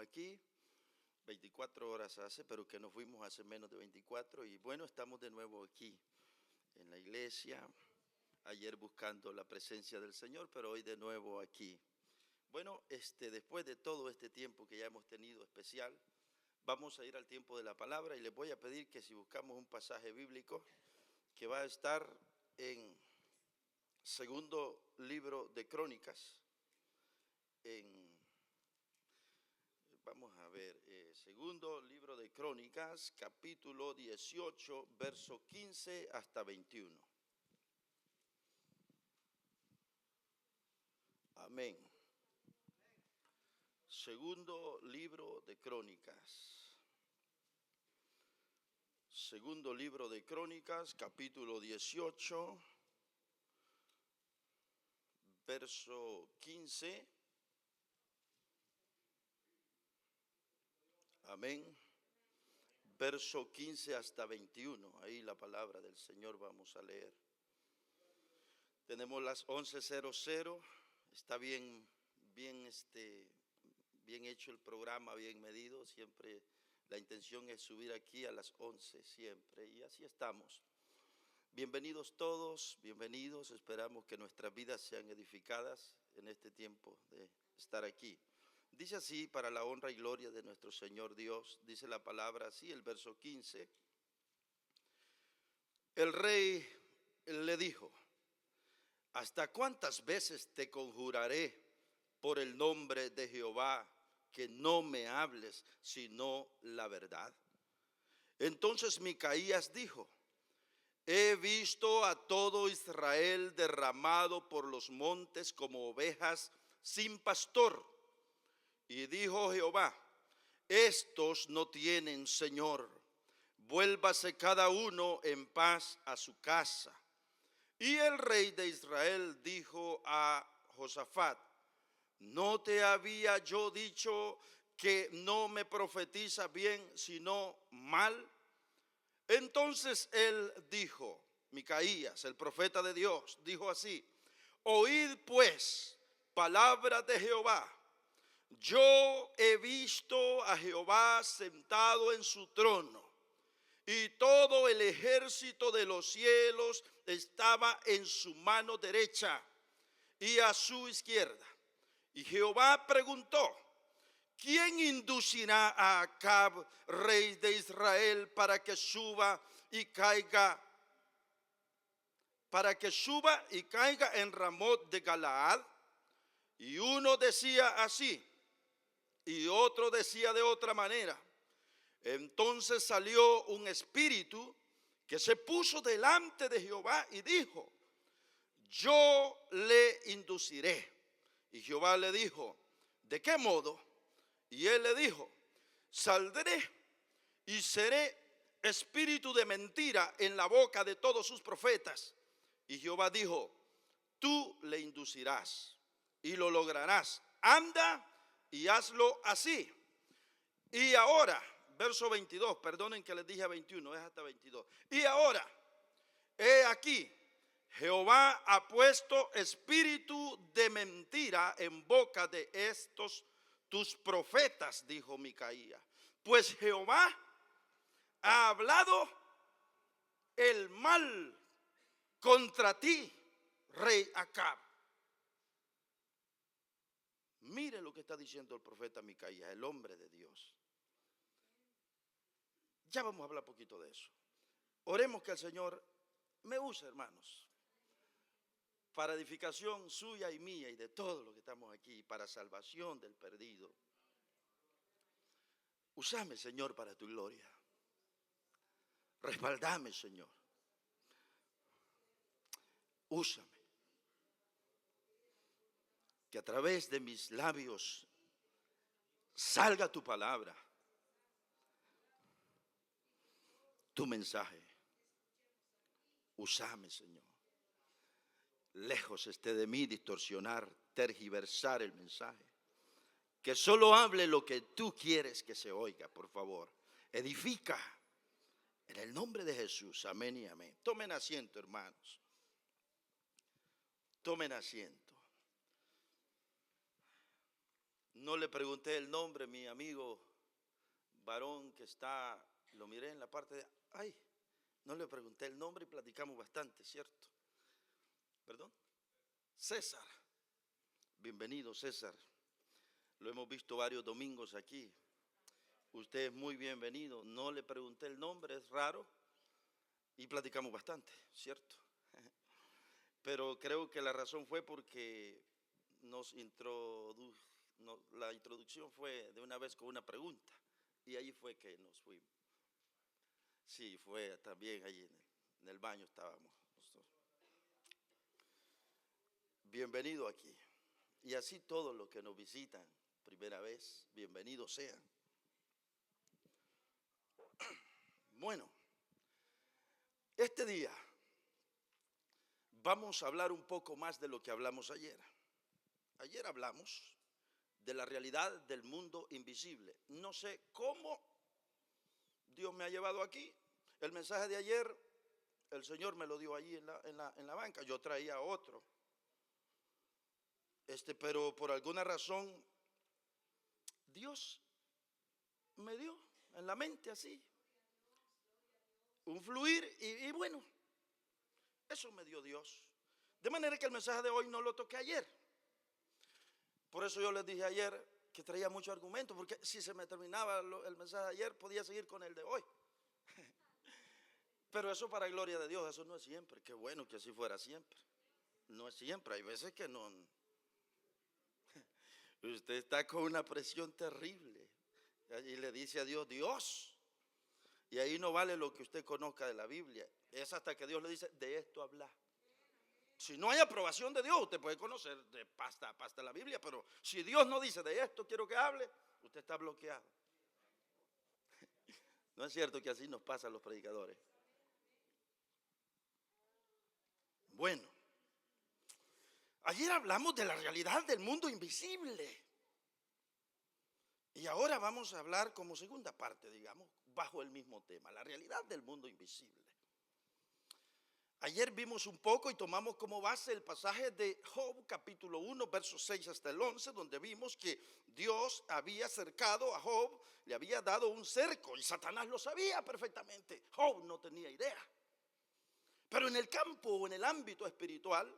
aquí, 24 horas hace, pero que nos fuimos hace menos de 24 y bueno, estamos de nuevo aquí en la iglesia, ayer buscando la presencia del Señor, pero hoy de nuevo aquí. Bueno, después de todo este tiempo que ya hemos tenido especial, vamos a ir al tiempo de la palabra y les voy a pedir que si buscamos un pasaje bíblico que va a estar en segundo libro de Crónicas, vamos a ver, segundo libro de Crónicas, capítulo 18, verso 15 hasta 21. Amén. Segundo libro de Crónicas. Segundo libro de Crónicas, capítulo 18, verso 15. Amén. Verso 15 hasta 21. Ahí la palabra del Señor vamos a leer. Tenemos las 11:00. Está bien hecho el programa, bien medido. Siempre la intención es subir aquí a las 11 siempre. Y así estamos. Bienvenidos todos, bienvenidos. Esperamos que nuestras vidas sean edificadas en este tiempo de estar aquí. Dice así, para la honra y gloria de nuestro Señor Dios, dice la palabra así, el verso 15. El rey le dijo: ¿hasta cuántas veces te conjuraré por el nombre de Jehová que no me hables sino la verdad? Entonces Micaías dijo: he visto a todo Israel derramado por los montes como ovejas sin pastor. Y dijo Jehová: estos no tienen señor, vuélvase cada uno en paz a su casa. Y el rey de Israel dijo a Josafat: ¿no te había yo dicho que no me profetiza bien sino mal? Entonces él dijo, Micaías, el profeta de Dios, dijo así: oíd pues palabra de Jehová. Yo he visto a Jehová sentado en su trono, y todo el ejército de los cielos estaba en su mano derecha y a su izquierda. Y Jehová preguntó: ¿quién inducirá a Acab, rey de Israel, para que suba y caiga en Ramot de Galaad? Y uno decía así, y otro decía de otra manera. Entonces salió un espíritu que se puso delante de Jehová y dijo: yo le induciré. Y Jehová le dijo: ¿de qué modo? Y él le dijo: saldré y seré espíritu de mentira en la boca de todos sus profetas. Y Jehová dijo: tú le inducirás y lo lograrás. Anda y hazlo así. Y ahora, verso 22, perdonen que les dije 21, es hasta 22. Y ahora, he aquí, Jehová ha puesto espíritu de mentira en boca de estos tus profetas, dijo Micaías. Pues Jehová ha hablado el mal contra ti, rey Acab. Mire lo que está diciendo el profeta Micaías, el hombre de Dios. Ya vamos a hablar un poquito de eso. Oremos que el Señor me use, hermanos, para edificación suya y mía y de todos los que estamos aquí, para salvación del perdido. Úsame, Señor, para tu gloria. Respaldame, Señor. Úsame. Que a través de mis labios salga tu palabra, tu mensaje. Úsame, Señor. Lejos esté de mí distorsionar, tergiversar el mensaje. Que solo hable lo que tú quieres que se oiga, por favor. Edifica en el nombre de Jesús. Amén y amén. Tomen asiento, hermanos. Tomen asiento. No le pregunté el nombre, mi amigo varón que está, lo miré en la parte de, ay, no le pregunté el nombre y platicamos bastante, ¿cierto? ¿Perdón? César. Bienvenido, César. Lo hemos visto varios domingos aquí. Usted es muy bienvenido. No le pregunté el nombre, es raro, y platicamos bastante, ¿cierto? Pero creo que la razón fue porque la introducción fue de una vez con una pregunta, y ahí fue que nos fuimos. Sí, fue también ahí en el baño estábamos nosotros. Bienvenido aquí. Y así todos los que nos visitan primera vez, bienvenidos sean. Bueno, este día vamos a hablar un poco más de lo que hablamos ayer. Ayer hablamos de la realidad del mundo invisible. No sé cómo Dios me ha llevado aquí. El mensaje de ayer, el Señor me lo dio allí en la banca. Yo traía otro. Pero por alguna razón, Dios me dio en la mente así un fluir y bueno, eso me dio Dios. De manera que el mensaje de hoy no lo toqué ayer. Por eso yo les dije ayer que traía mucho argumento, porque si se me terminaba el mensaje de ayer, podía seguir con el de hoy. Pero eso para gloria de Dios, eso no es siempre. Qué bueno que así fuera siempre. No es siempre, hay veces que no. Usted está con una presión terrible y le dice a Dios, Dios. Y ahí no vale lo que usted conozca de la Biblia. Es hasta que Dios le dice, de esto habla. Si no hay aprobación de Dios, usted puede conocer de pasta a pasta la Biblia, pero si Dios no dice, de esto quiero que hable, usted está bloqueado. No es cierto que así nos pasa a los predicadores. Bueno, ayer hablamos de la realidad del mundo invisible. Y ahora vamos a hablar como segunda parte, digamos, bajo el mismo tema, la realidad del mundo invisible. Ayer vimos un poco y tomamos como base el pasaje de Job, capítulo 1, versos 6 hasta el 11, donde vimos que Dios había cercado a Job, le había dado un cerco y Satanás lo sabía perfectamente. Job no tenía idea. Pero en el campo o en el ámbito espiritual,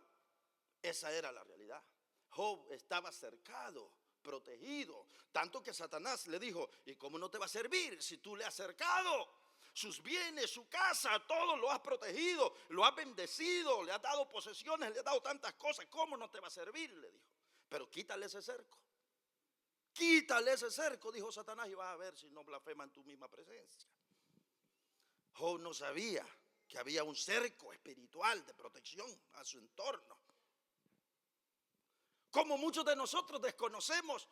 esa era la realidad. Job estaba cercado, protegido, tanto que Satanás le dijo, ¿y cómo no te va a servir si tú le has cercado? Sus bienes, su casa, todo lo has protegido, lo has bendecido, le has dado posesiones, le has dado tantas cosas, ¿cómo no te va a servir? Le dijo, pero quítale ese cerco. Quítale ese cerco, dijo Satanás, y vas a ver si no blasfema en tu misma presencia. Job no sabía que había un cerco espiritual de protección a su entorno. Como muchos de nosotros desconocemos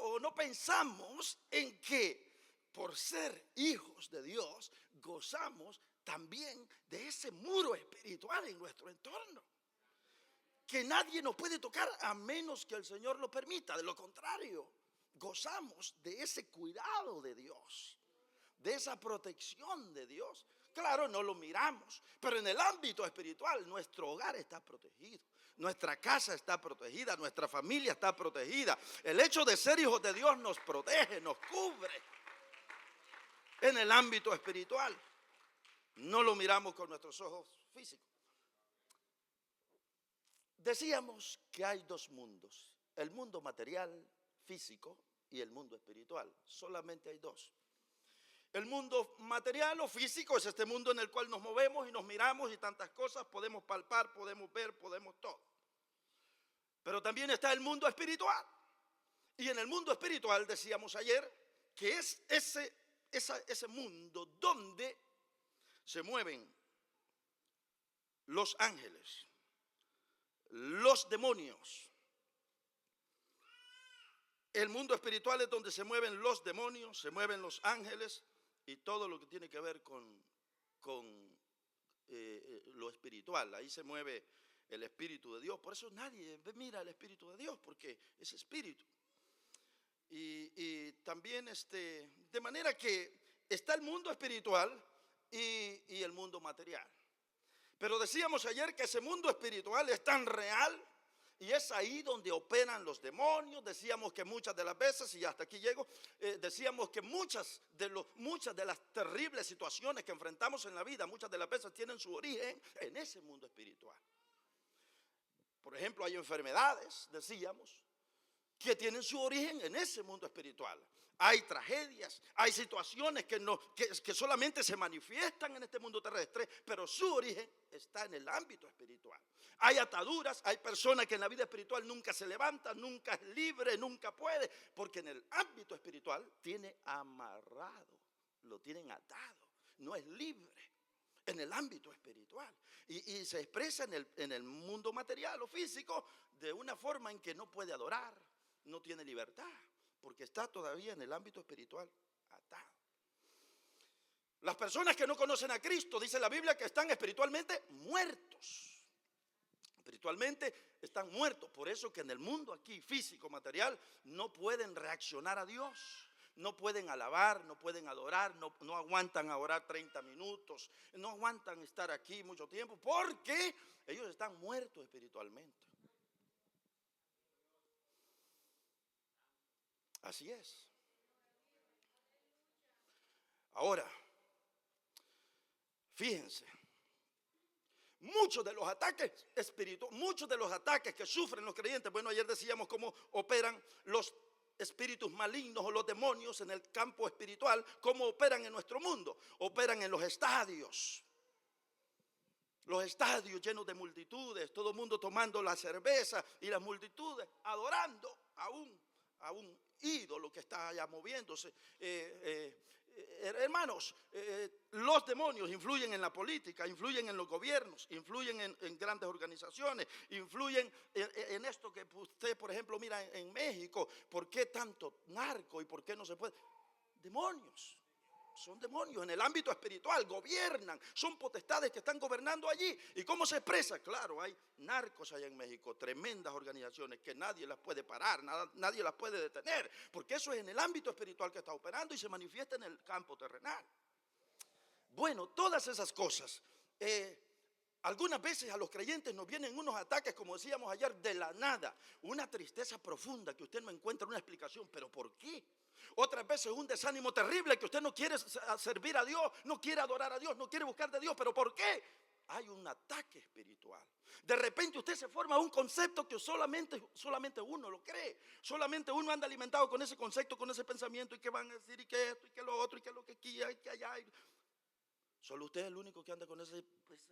o no pensamos en que por ser hijos de Dios gozamos también de ese muro espiritual en nuestro entorno, que nadie nos puede tocar a menos que el Señor lo permita. De lo contrario, gozamos de ese cuidado de Dios, de esa protección de Dios. Claro, no lo miramos, pero en el ámbito espiritual nuestro hogar está protegido, nuestra casa está protegida, nuestra familia está protegida. El hecho de ser hijos de Dios nos protege, nos cubre en el ámbito espiritual. No lo miramos con nuestros ojos físicos. Decíamos que hay dos mundos, el mundo material, físico, y el mundo espiritual. Solamente hay dos. El mundo material o físico es este mundo en el cual nos movemos y nos miramos y tantas cosas, podemos palpar, podemos ver, podemos todo. Pero también está el mundo espiritual. Y en el mundo espiritual decíamos ayer que es ese mundo donde se mueven los ángeles, los demonios. El mundo espiritual es donde se mueven los demonios, se mueven los ángeles y todo lo que tiene que ver con lo espiritual. Ahí se mueve el Espíritu de Dios. Por eso nadie mira el Espíritu de Dios, porque es Espíritu. Y también de manera que está el mundo espiritual y el mundo material. Pero decíamos ayer que ese mundo espiritual es tan real Y es ahí donde operan los demonios. Decíamos que muchas de las veces, y hasta aquí llego, decíamos que muchas de las terribles situaciones que enfrentamos en la vida, muchas de las veces tienen su origen en ese mundo espiritual. Por ejemplo, hay enfermedades, decíamos, que tienen su origen en ese mundo espiritual. Hay tragedias, hay situaciones que solamente se manifiestan en este mundo terrestre, pero su origen está en el ámbito espiritual. Hay ataduras, hay personas que en la vida espiritual nunca se levantan, nunca es libre, nunca puede, porque en el ámbito espiritual tiene amarrado, lo tienen atado, no es libre. En el ámbito espiritual y se expresa en el mundo material o físico de una forma en que no puede adorar, no tiene libertad, porque está todavía en el ámbito espiritual atado. Las personas que no conocen a Cristo, dice la Biblia, que están espiritualmente muertos. Espiritualmente están muertos, por eso que en el mundo aquí físico, material, no pueden reaccionar a Dios. No pueden alabar, no pueden adorar, no aguantan a orar 30 minutos, no aguantan estar aquí mucho tiempo, porque ellos están muertos espiritualmente. Así es. Ahora, fíjense, muchos de los ataques espirituales, muchos de los ataques que sufren los creyentes, bueno, ayer decíamos cómo operan los espíritus malignos o los demonios en el campo espiritual, cómo operan en nuestro mundo. Operan en los estadios llenos de multitudes, todo el mundo tomando la cerveza y las multitudes adorando a un ídolo que está allá moviéndose. Hermanos, los demonios influyen en la política, influyen en los gobiernos, influyen en grandes organizaciones, influyen en esto que usted, por ejemplo, mira en México. ¿Por qué tanto narco y por qué no se puede? Demonios. Son demonios en el ámbito espiritual, gobiernan, son potestades que están gobernando allí. ¿Y cómo se expresa? Claro, hay narcos allá en México, tremendas organizaciones que nadie las puede parar, nadie las puede detener, porque eso es en el ámbito espiritual que está operando y se manifiesta en el campo terrenal. Bueno, todas esas cosas, algunas veces a los creyentes nos vienen unos ataques, como decíamos ayer, de la nada, una tristeza profunda que usted no encuentra una explicación, pero ¿por qué? Otras veces un desánimo terrible que usted no quiere servir a Dios, no quiere adorar a Dios, no quiere buscar de Dios, pero ¿por qué? Hay un ataque espiritual. De repente usted se forma un concepto que solamente uno lo cree, solamente uno anda alimentado con ese concepto, con ese pensamiento, y que van a decir, y que esto, y que lo otro, y que lo que aquí, y que allá. Solo usted es el único que anda con ese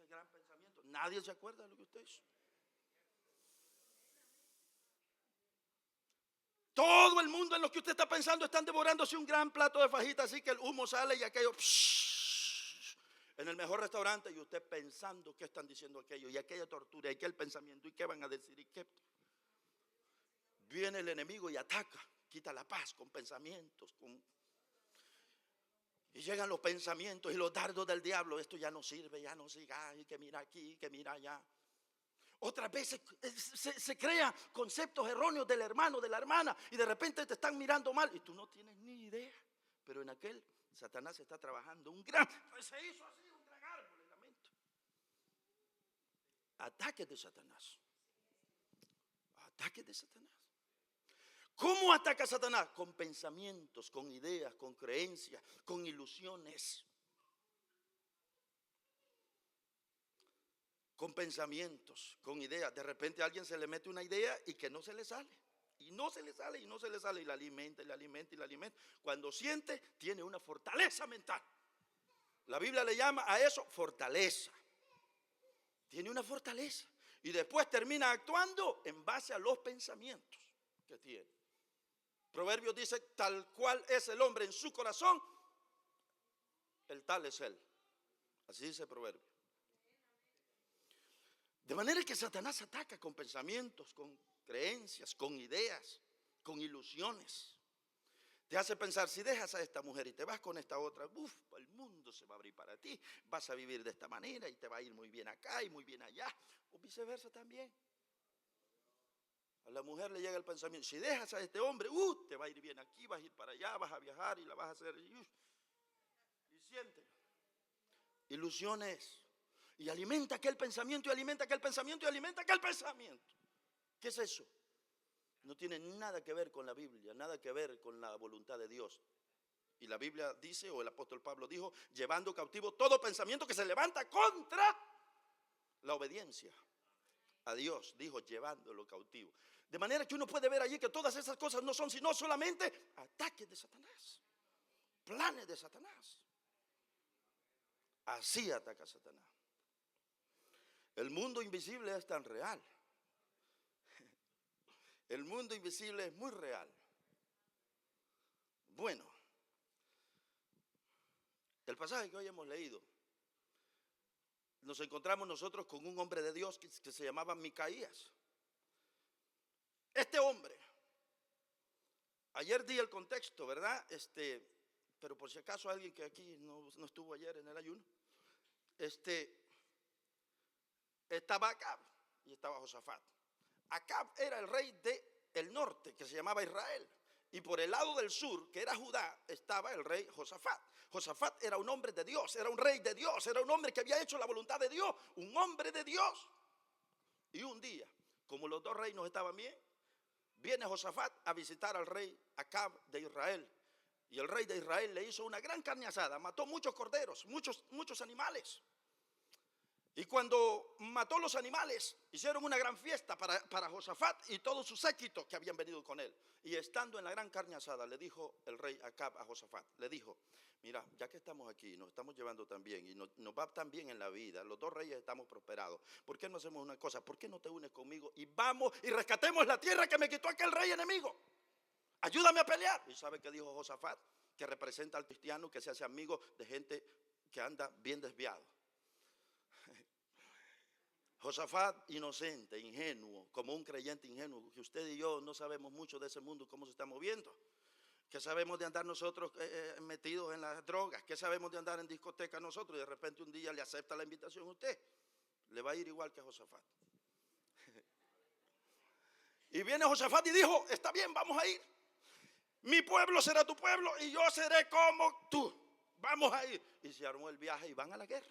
gran pensamiento. Nadie se acuerda de lo que usted hizo. Todo el mundo en lo que usted está pensando están devorándose un gran plato de fajitas, así que el humo sale y aquello en el mejor restaurante, y usted pensando qué están diciendo aquello, y aquella tortura, y aquel pensamiento, y qué van a decir, y qué. Viene el enemigo y ataca, quita la paz con pensamientos, y llegan los pensamientos y los dardos del diablo. Esto ya no sirve, ya no siga, y que mira aquí, que mira allá. Otras veces se crean conceptos erróneos del hermano, de la hermana, y de repente te están mirando mal y tú no tienes ni idea. Pero en aquel Satanás está trabajando se hizo así un gran árbol en la mente. Ataques de Satanás. Ataques de Satanás. ¿Cómo ataca Satanás? Con pensamientos, con ideas, con creencias, con ilusiones. Con pensamientos, con ideas. De repente a alguien se le mete una idea y que no se le sale. Y no se le sale, y no se le sale, y la alimenta, y la alimenta, y la alimenta. Cuando siente, tiene una fortaleza mental. La Biblia le llama a eso fortaleza. Tiene una fortaleza. Y después termina actuando en base a los pensamientos que tiene. Proverbios dice, tal cual es el hombre en su corazón, el tal es él. Así dice Proverbio. De manera que Satanás ataca con pensamientos, con creencias, con ideas, con ilusiones. Te hace pensar, si dejas a esta mujer y te vas con esta otra, el mundo se va a abrir para ti. Vas a vivir de esta manera y te va a ir muy bien acá y muy bien allá. O viceversa también. A la mujer le llega el pensamiento, si dejas a este hombre, te va a ir bien aquí, vas a ir para allá, vas a viajar y la vas a hacer. Y siente. Ilusiones. Y alimenta aquel pensamiento, y alimenta aquel pensamiento, y alimenta aquel pensamiento. ¿Qué es eso? No tiene nada que ver con la Biblia, nada que ver con la voluntad de Dios. Y la Biblia dice, o el apóstol Pablo dijo, llevando cautivo todo pensamiento que se levanta contra la obediencia a Dios. Dijo, llevándolo cautivo. De manera que uno puede ver allí que todas esas cosas no son sino solamente ataques de Satanás, planes de Satanás. Así ataca Satanás. El mundo invisible es tan real. El mundo invisible es muy real. Bueno, el pasaje que hoy hemos leído, nos encontramos nosotros con un hombre de Dios que se llamaba Micaías. Este hombre, ayer di el contexto, ¿verdad? Pero por si acaso alguien que aquí no estuvo ayer en el ayuno, estaba Acab y estaba Josafat. Acab era el rey del norte, que se llamaba Israel. Y por el lado del sur, que era Judá, estaba el rey Josafat. Josafat era un hombre de Dios, era un rey de Dios, era un hombre que había hecho la voluntad de Dios, un hombre de Dios. Y un día, como los dos reinos estaban bien, viene Josafat a visitar al rey Acab de Israel. Y el rey de Israel le hizo una gran carne asada, mató muchos corderos, muchos animales. Y cuando mató los animales, hicieron una gran fiesta para Josafat y todos sus séquitos que habían venido con él. Y estando en la gran carne asada, le dijo el rey Acab a Josafat, le dijo, mira, ya que estamos aquí, nos estamos llevando tan bien y nos va tan bien en la vida, los dos reyes estamos prosperados, ¿por qué no hacemos una cosa? ¿Por qué no te unes conmigo y vamos y rescatemos la tierra que me quitó aquel rey enemigo? Ayúdame a pelear. ¿Y sabe qué dijo Josafat? Que representa al cristiano que se hace amigo de gente que anda bien desviado. Josafat, inocente, ingenuo, como un creyente ingenuo, que usted y yo no sabemos mucho de ese mundo, cómo se está moviendo. ¿Qué sabemos de andar nosotros metidos en las drogas? ¿Qué sabemos de andar en discotecas nosotros? Y de repente un día le acepta la invitación a usted. Le va a ir igual que a Josafat. Y viene Josafat y dijo, está bien, vamos a ir. Mi pueblo será tu pueblo y yo seré como tú. Vamos a ir. Y se armó el viaje y van a la guerra.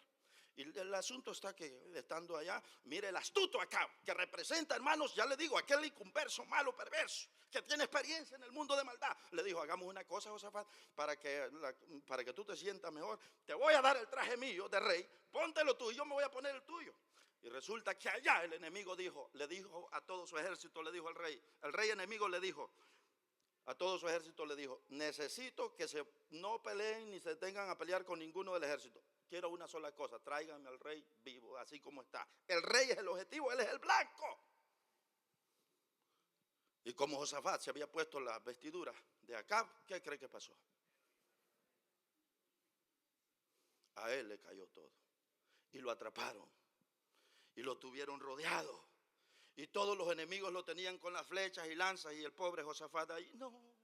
Y el asunto está que estando allá, mire el astuto acá, que representa, hermanos, ya le digo, aquel inconverso, malo, perverso, que tiene experiencia en el mundo de maldad. Le dijo, hagamos una cosa, Josafat, para que tú te sientas mejor. Te voy a dar el traje mío de rey, póntelo tú y yo me voy a poner el tuyo. Y resulta que allá el enemigo le dijo a todo su ejército, le dijo al rey. El rey enemigo le dijo a todo su ejército, le dijo, necesito que no peleen ni se tengan a pelear con ninguno del ejército. Quiero una sola cosa, tráiganme al rey vivo, así como está. El rey es el objetivo, él es el blanco. Y como Josafat se había puesto las vestiduras de Acab, ¿qué cree que pasó? A él le cayó todo. Y lo atraparon. Y lo tuvieron rodeado. Y todos los enemigos lo tenían con las flechas y lanzas. Y el pobre Josafat ahí, no.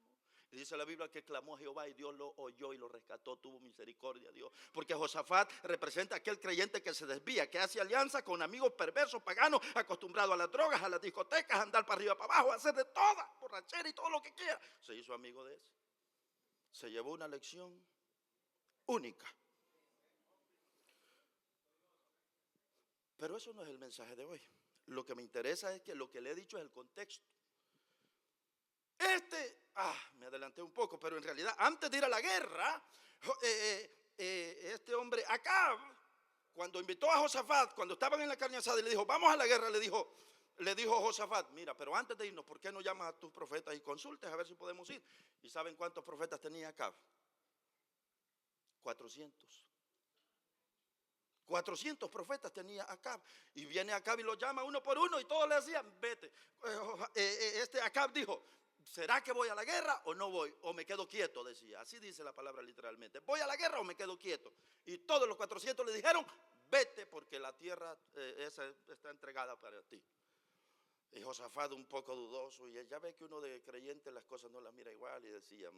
Y dice la Biblia que clamó a Jehová y Dios lo oyó y lo rescató, tuvo misericordia a Dios. Porque Josafat representa a aquel creyente que se desvía, que hace alianza con amigos perversos, paganos, acostumbrados a las drogas, a las discotecas, a andar para arriba, para abajo, a hacer de toda, borrachera y todo lo que quiera. Se hizo amigo de ese. Se llevó una lección única. Pero eso no es el mensaje de hoy. Lo que me interesa es que lo que le he dicho es el contexto. Me adelanté un poco, pero en realidad antes de ir a la guerra, este hombre Acab, cuando invitó a Josafat, cuando estaban en la carne asada y le dijo, vamos a la guerra, le dijo Josafat, mira, pero antes de irnos, ¿por qué no llamas a tus profetas y consultes a ver si podemos ir? ¿Y saben cuántos profetas tenía Acab? 400. 400 profetas tenía Acab. Y viene Acab y los llama uno por uno y todos le decían, vete. Acab dijo, ¿será que voy a la guerra o no voy? O me quedo quieto, decía. Así dice la palabra literalmente. ¿Voy a la guerra o me quedo quieto? Y todos los 400 le dijeron, vete porque la tierra esa está entregada para ti. Y Josafat un poco dudoso, y ya ve que uno de creyente las cosas no las mira igual, y decía,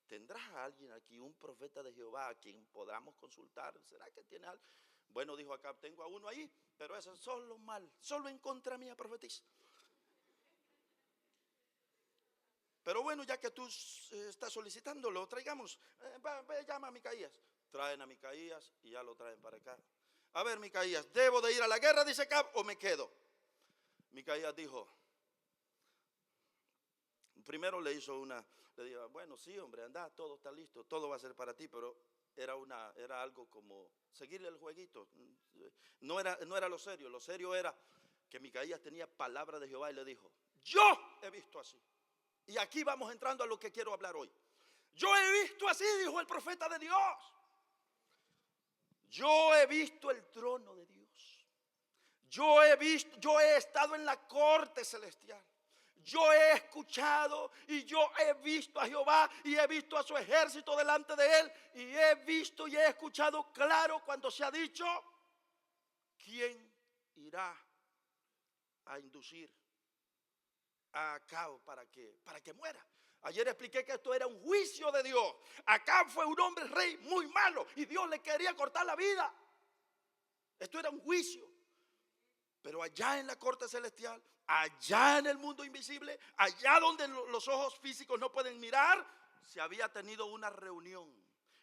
¿tendrás a alguien aquí, un profeta de Jehová a quien podamos consultar? ¿Será que tiene algo? Bueno, dijo Acab, tengo a uno ahí, pero ese solo mal, solo en contra mía profetiza. Pero bueno, ya que tú estás solicitándolo, traigamos, llama a Micaías. Traen a Micaías y ya lo traen para acá. A ver, Micaías, ¿debo de ir a la guerra, dice Acab, o me quedo? Micaías dijo, Primero le dijo, bueno, sí, hombre, anda, todo está listo, todo va a ser para ti, pero era algo como seguirle el jueguito. No era lo serio era que Micaías tenía palabra de Jehová y le dijo, yo he visto así. Y aquí vamos entrando a lo que quiero hablar hoy. Yo he visto así, dijo el profeta de Dios. Yo he visto el trono de Dios. Yo he estado en la corte celestial. Yo he escuchado y yo he visto a Jehová y he visto a su ejército delante de él. Y he visto y he escuchado claro cuando se ha dicho, ¿quién irá a inducir a Acab para que muera? Ayer expliqué que esto era un juicio de Dios. Acab fue un hombre rey muy malo y Dios le quería cortar la vida. Esto era un juicio. Pero allá en la corte celestial, allá en el mundo invisible, allá donde los ojos físicos no pueden mirar, se había tenido una reunión.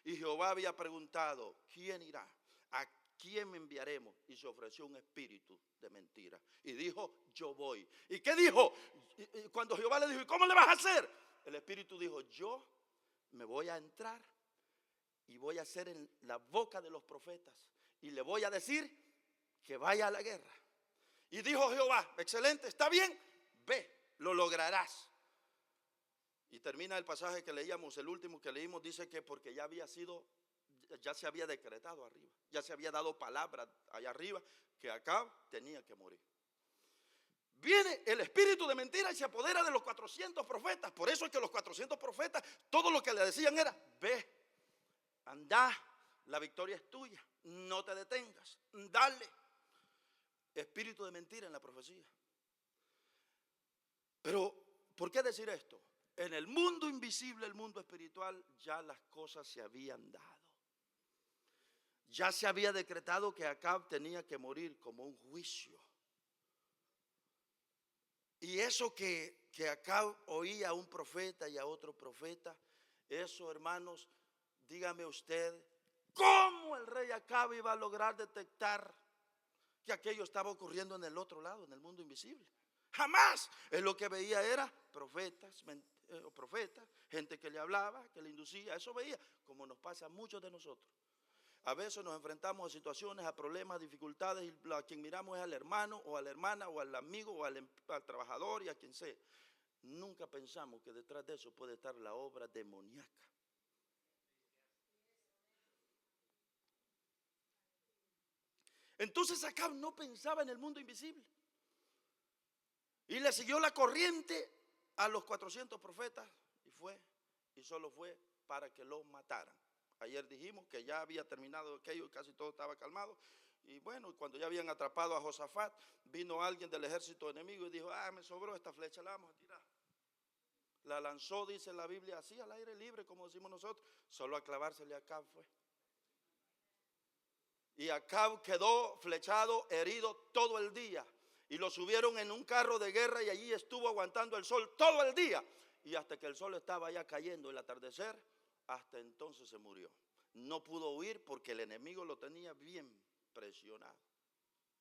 Y Jehová había preguntado, ¿quién irá? ¿A quién enviaremos? Y se ofreció un espíritu de mentira. Y dijo, yo voy. ¿Y qué dijo? Y cuando Jehová le dijo, ¿y cómo le vas a hacer? El espíritu dijo, yo me voy a entrar y voy a hacer en la boca de los profetas. Y le voy a decir que vaya a la guerra. Y dijo Jehová, excelente, está bien, ve, lo lograrás. Y termina el pasaje que leíamos, el último que leímos, dice que porque ya se había decretado arriba, ya se había dado palabra allá arriba, que Acab tenía que morir. Viene el espíritu de mentira y se apodera de los 400 profetas. Por eso es que los 400 profetas, todo lo que le decían era, ve, anda, la victoria es tuya, no te detengas, dale. Espíritu de mentira en la profecía. Pero, ¿por qué decir esto? En el mundo invisible, el mundo espiritual, ya las cosas se habían dado. Ya se había decretado que Acab tenía que morir como un juicio. Y eso que Acab oía a un profeta y a otro profeta, eso, hermanos, dígame usted, ¿cómo el rey Acab iba a lograr detectar que aquello estaba ocurriendo en el otro lado, en el mundo invisible? Jamás. Él lo que veía era profetas, gente que le hablaba, que le inducía. Eso veía, como nos pasa a muchos de nosotros. A veces nos enfrentamos a situaciones, a problemas, a dificultades, y a quien miramos es al hermano o a la hermana o al amigo o al trabajador y a quien sea. Nunca pensamos que detrás de eso puede estar la obra demoníaca. Entonces Acab no pensaba en el mundo invisible. Y le siguió la corriente a los 400 profetas y solo fue para que los mataran. Ayer dijimos que ya había terminado aquello y casi todo estaba calmado. Y bueno, cuando ya habían atrapado a Josafat, vino alguien del ejército enemigo y dijo, me sobró esta flecha, la vamos a tirar. La lanzó, dice la Biblia, así al aire libre, como decimos nosotros, solo a clavársele a Acab fue. Y Acab quedó flechado, herido todo el día. Y lo subieron en un carro de guerra y allí estuvo aguantando el sol todo el día. Y hasta que el sol estaba ya cayendo, el atardecer, hasta entonces se murió. No pudo huir porque el enemigo lo tenía bien presionado.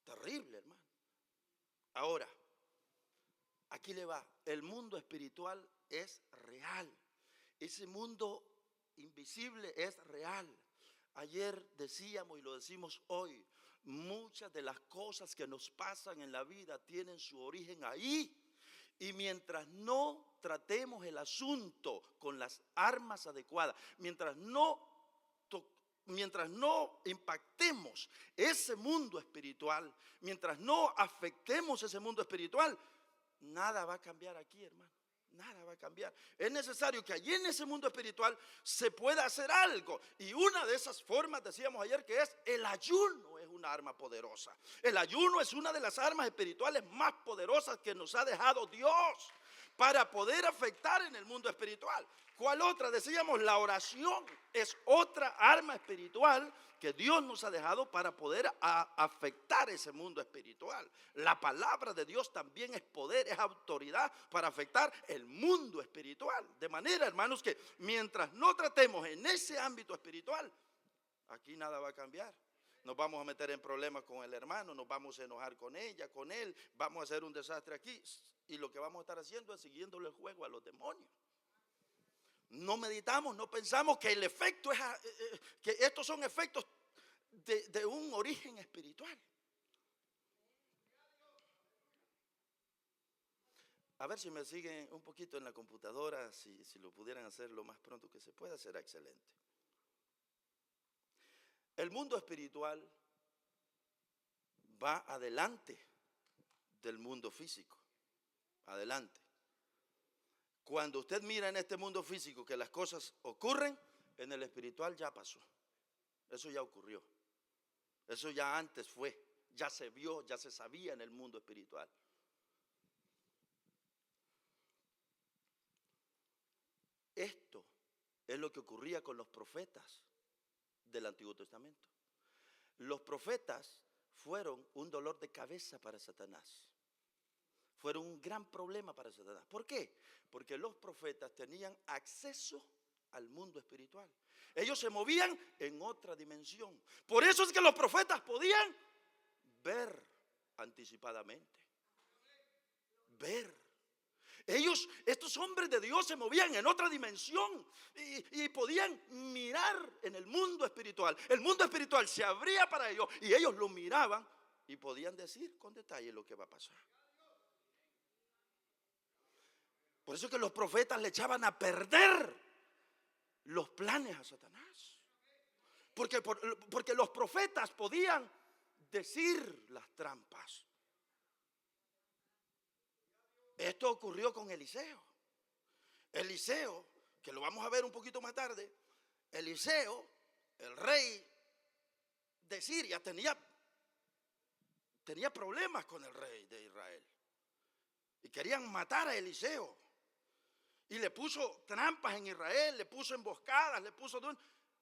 Terrible, hermano. Ahora, aquí le va. El mundo espiritual es real. Ese mundo invisible es real. Ayer decíamos y lo decimos hoy, muchas de las cosas que nos pasan en la vida tienen su origen ahí. Y mientras no tratemos el asunto con las armas adecuadas, mientras no impactemos ese mundo espiritual, mientras no afectemos ese mundo espiritual, nada va a cambiar aquí, hermano. Nada va a cambiar. Es necesario que allí en ese mundo espiritual se pueda hacer algo. Y una de esas formas, decíamos ayer, que es el ayuno, es una arma poderosa. El ayuno es una de las armas espirituales más poderosas que nos ha dejado Dios para poder afectar en el mundo espiritual. ¿Cuál otra? Decíamos, la oración es otra arma espiritual que Dios nos ha dejado para poder afectar ese mundo espiritual. La palabra de Dios también es poder, es autoridad para afectar el mundo espiritual. De manera, hermanos, que mientras no tratemos en ese ámbito espiritual, aquí nada va a cambiar. Nos vamos a meter en problemas con el hermano, nos vamos a enojar con ella, con él, vamos a hacer un desastre aquí. Y lo que vamos a estar haciendo es siguiéndole el juego a los demonios. No meditamos, no pensamos que el efecto es, que estos son efectos de un origen espiritual. A ver si me siguen un poquito en la computadora, si lo pudieran hacer lo más pronto que se pueda, será excelente. El mundo espiritual va adelante del mundo físico, adelante. Cuando usted mira en este mundo físico que las cosas ocurren, en el espiritual ya pasó. Eso ya ocurrió. Eso ya antes fue, ya se vio, ya se sabía en el mundo espiritual. Esto es lo que ocurría con los profetas del Antiguo Testamento. Los profetas fueron un dolor de cabeza para Satanás. Fueron un gran problema para Satanás. ¿Por qué? Porque los profetas tenían acceso al mundo espiritual. Ellos se movían en otra dimensión. Por eso es que los profetas podían ver anticipadamente. Ver. Ellos, estos hombres de Dios, se movían en otra dimensión y podían mirar en el mundo espiritual. El mundo espiritual se abría para ellos y ellos lo miraban y podían decir con detalle lo que va a pasar. Por eso es que los profetas le echaban a perder los planes a Satanás. Porque los profetas podían decir las trampas. Esto ocurrió con Eliseo. Eliseo, que lo vamos a ver un poquito más tarde, Eliseo, el rey de Siria, tenía problemas con el rey de Israel. Y querían matar a Eliseo. Y le puso trampas en Israel, le puso emboscadas,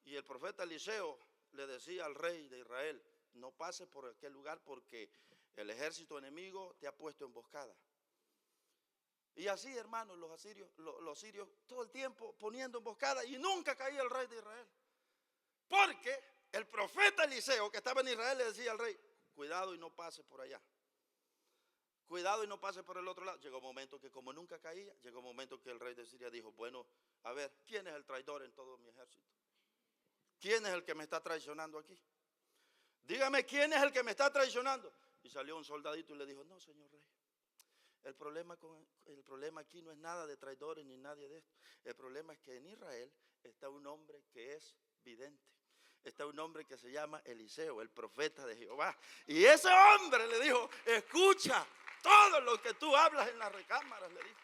y el profeta Eliseo le decía al rey de Israel: no pases por aquel lugar porque el ejército enemigo te ha puesto emboscada. Y así, hermanos, los sirios todo el tiempo poniendo emboscadas y nunca caía el rey de Israel. Porque el profeta Eliseo, que estaba en Israel, le decía al rey: cuidado y no pases por allá. Cuidado y no pases por el otro lado. Llegó un momento que, como nunca caía, llegó un momento que el rey de Siria dijo: bueno, a ver, ¿quién es el traidor en todo mi ejército? ¿Quién es el que me está traicionando aquí? Dígame, ¿quién es el que me está traicionando? Y salió un soldadito y le dijo: no, señor rey. El problema aquí no es nada de traidores ni nadie de esto. El problema es que en Israel está un hombre que es vidente. Está un hombre que se llama Eliseo, el profeta de Jehová. Y ese hombre le dijo: escucha todo lo que tú hablas en las recámaras, le dijo.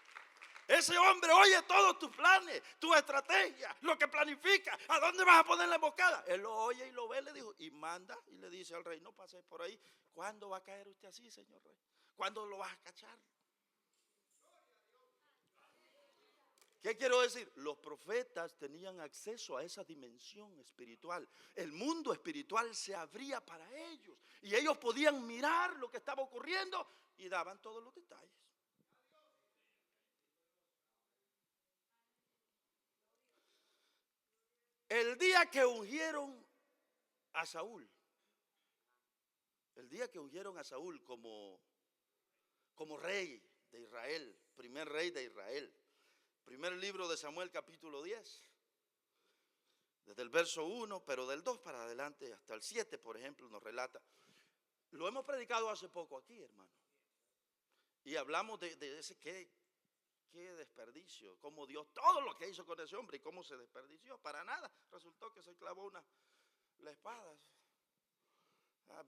Ese hombre oye todos tus planes, tu estrategia, lo que planifica, a dónde vas a poner la emboscada. Él lo oye y lo ve, le dijo, y manda y le dice al rey: no pases por ahí. ¿Cuándo va a caer usted así, señor rey? ¿Cuándo lo vas a cachar? ¿Qué quiero decir? Los profetas tenían acceso a esa dimensión espiritual. El mundo espiritual se abría para ellos y ellos podían mirar lo que estaba ocurriendo y daban todos los detalles. El día que ungieron a Saúl, como rey de Israel, primer rey de Israel, primer libro de Samuel, capítulo 10, desde el verso 1, pero del 2 para adelante hasta el 7, por ejemplo, nos relata. Lo hemos predicado hace poco aquí, hermano. Y hablamos de ese qué desperdicio, cómo Dios, todo lo que hizo con ese hombre y cómo se desperdició, para nada. Resultó que se clavó la espada.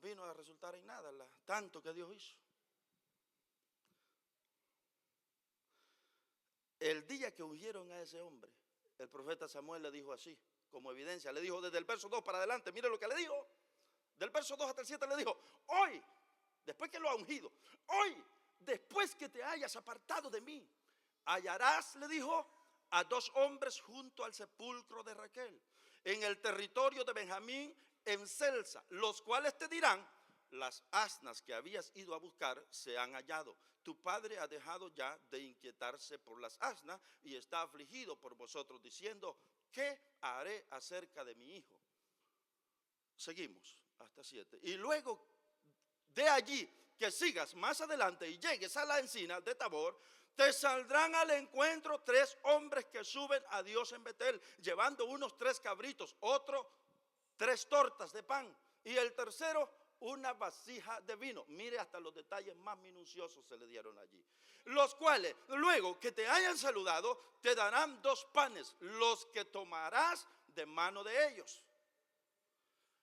Vino a resultar en nada, tanto que Dios hizo. El día que ungieron a ese hombre, el profeta Samuel le dijo así, como evidencia, le dijo desde el verso 2 para adelante, mire lo que le dijo, del verso 2 hasta el 7 le dijo: hoy, después que lo ha ungido, hoy, después que te hayas apartado de mí, hallarás, le dijo, a 2 hombres junto al sepulcro de Raquel, en el territorio de Benjamín, en Celsa, los cuales te dirán: las asnas que habías ido a buscar se han hallado. Tu padre ha dejado ya de inquietarse por las asnas y está afligido por vosotros, diciendo: ¿qué haré acerca de mi hijo? Seguimos. hasta 7. Y luego de allí que sigas más adelante y llegues a la encina de Tabor, te saldrán al encuentro 3 hombres que suben a Dios en Betel, llevando unos 3 cabritos, otro 3 tortas de pan, y el tercero una vasija de vino. Mire, hasta los detalles más minuciosos se le dieron allí. Los cuales, luego que te hayan saludado, te darán 2 panes, los que tomarás de mano de ellos.